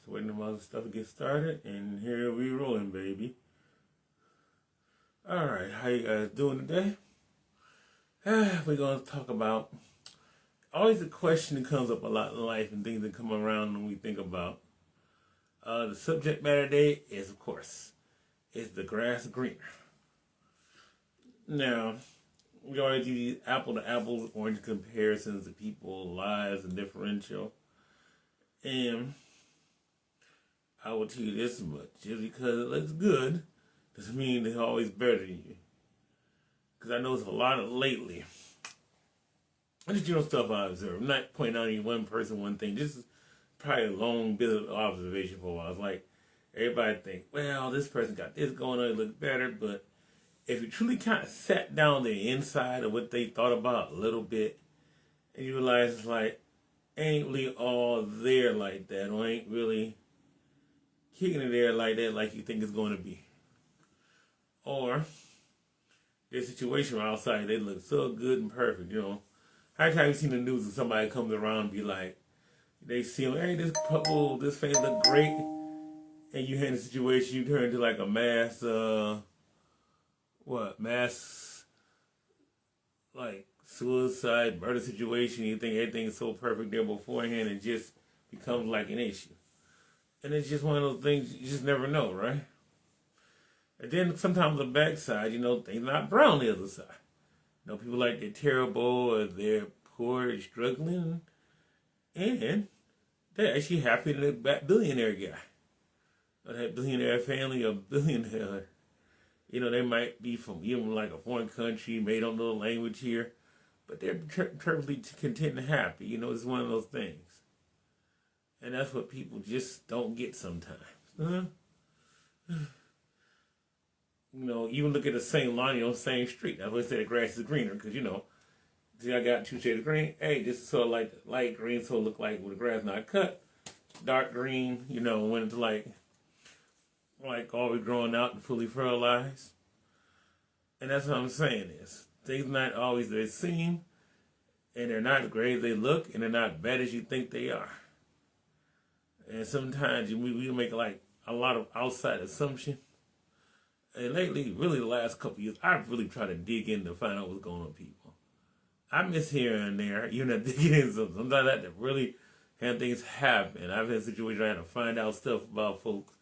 Just waiting on all the stuff to get started, and here we rolling, baby. All right, how you guys doing today? We're gonna talk about always a question that comes up a lot in life and things that come around when we think about. The subject matter today is, of course, is the grass greener? Now, we always do these apple to apples, orange comparisons of people's lives and differential, and I will tell you this much: just because it looks good doesn't mean it's always better than you. Because I noticed a lot of lately, and just stuff I observe. I'm not pointing out any one person, one thing. This is probably a long bit of observation for a while. It's like everybody think, well, this person got this going on, it looks better. But if you truly kind of sat down the inside of what they thought about a little bit, and you realize it's like, ain't really all there like that, or ain't really kicking it there like that like you think it's going to be. Or their situation outside, they look so good and perfect, How many times you seen the news and somebody comes around and be like, they see them, hey, this couple, this family look great, and you in a situation, you turn into like a mass, like, suicide, murder situation. You think everything's so perfect there beforehand, and just becomes like an issue. And it's just one of those things you just never know, right? And then sometimes the backside, things not brown on the other side. People like they're terrible or they're poor and struggling, and they're actually happy to that billionaire guy or that billionaire family or billionaire. They might be from even like a foreign country, may don't know the language here, but they're perfectly content and happy. It's one of those things. And that's what people just don't get sometimes. Even look at the same line on the same street. That's why they say the grass is greener, because, see, I got two shades of green. Hey, this is sort of like the light green, so it look like when the grass not cut. Dark green, when it's like always growing out and fully fertilized. And that's what I'm saying is, things not always they seem, and they're not as great as they look, and they're not bad as you think they are. And sometimes we make like a lot of outside assumption. And lately, really the last couple of years, I've really tried to dig in to find out what's going on with people. I miss here and there, digging in sometimes I had to really have things happen. I've had situations where I had to find out stuff about folks,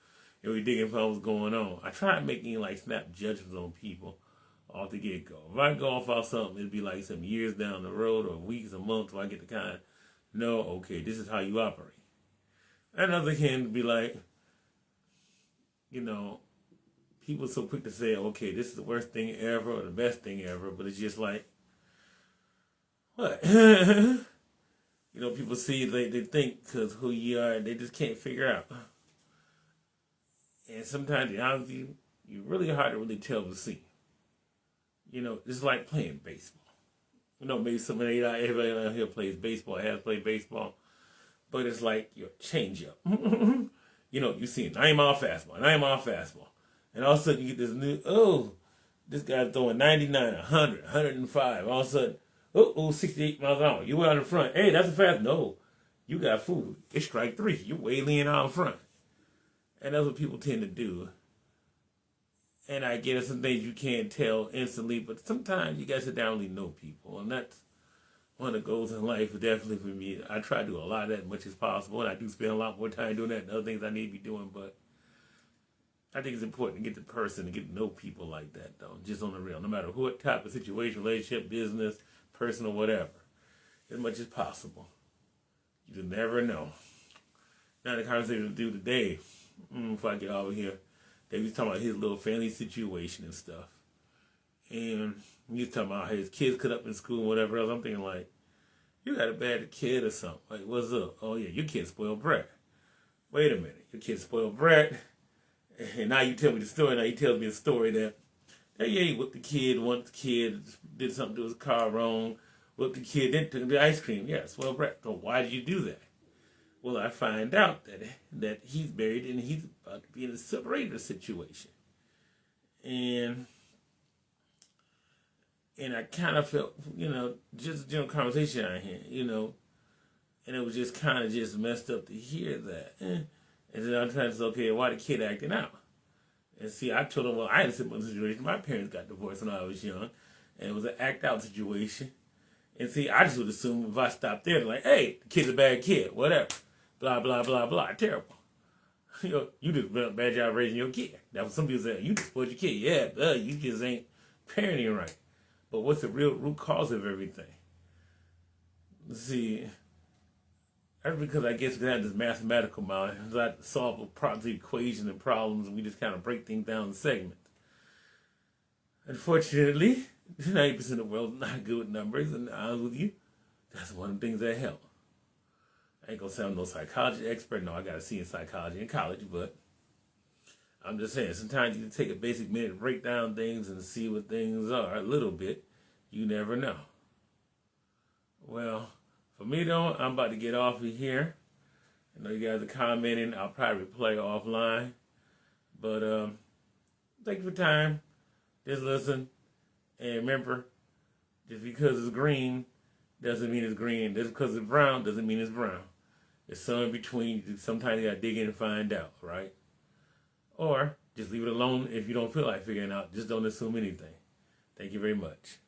and we digging for what's going on. I try making like snap judgments on people off the get-go. If I go off on something, it'd be like some years down the road or weeks or months where I get to kind of know, okay, this is how you operate. Another can be like, people so quick to say, okay, this is the worst thing ever or the best thing ever, but it's just like, what? People see, they think because who you are, they just can't figure out. And sometimes, to be honest with you, you're really hard to really tell the scene. It's like playing baseball. Maybe everybody out here plays baseball, has played baseball. But it's like your changeup. You see a 9-mile fastball. And all of a sudden you get this new, this guy's throwing 99, 100, 105. All of a sudden, 68 miles an hour. You out in front. Hey, that's a fast. No, you got food. It's strike 3. You're way leaning out in front. And that's what people tend to do. And I get it, some things you can't tell instantly, but sometimes you got to sit down and really know people. And that's one of the goals in life, definitely for me. I try to do a lot of that as much as possible, and I do spend a lot more time doing that than other things I need to be doing, but I think it's important to get the person, to get to know people like that, though, just on the real, no matter what type of situation, relationship, business, personal, whatever, as much as possible. You just never know. Now, the conversation to do today, before I get over here, they was talking about his little family situation and stuff. And he was talking about his kids cut up in school and whatever else. I'm thinking like, you got a bad kid or something. Like, what's up? Oh, yeah, your kid's spoiled brat. Wait a minute. Your kid's spoiled brat. And now you tell me the story. Now he tells me a story that, hey, yeah, he whipped the kid once the kid did something to his car wrong. Whipped the kid, then took the ice cream. Yeah, spoiled brat. So why did you do that? Well, I find out that he's married and he's about to be in a separator situation. And I kind of felt, just a general conversation I had, and it was just kind of just messed up to hear that. And And then other times it's okay, why the kid acting out? And see, I told them, well, I had a similar situation. My parents got divorced when I was young, and it was an act out situation. And see, I just would assume if I stopped there, like, hey, the kid's a bad kid, whatever, blah, blah, blah, blah, terrible. You did a bad job raising your kid. That's what some people say. You just spoiled your kid. Yeah, you just ain't parenting right. But what's the real root cause of everything? See, that's because I guess we have this mathematical mind. We like to solve a problem, equation and problems, and we just kind of break things down in segments. Unfortunately, 90% of the world is not good with numbers, and to be honest with you, that's one of the things that help. I ain't gonna say I'm no psychology expert. No, I got a C in psychology in college, but I'm just saying, sometimes you can take a basic minute to break down things and see what things are a little bit. You never know. Well, for me though, I'm about to get off of here. I know you guys are commenting. I'll probably reply offline. But thank you for your time. Just listen. And remember, just because it's green doesn't mean it's green. Just because it's brown doesn't mean it's brown. There's some in between. Sometimes you got to dig in and find out, right? Or just leave it alone if you don't feel like figuring out. Just don't assume anything. Thank you very much.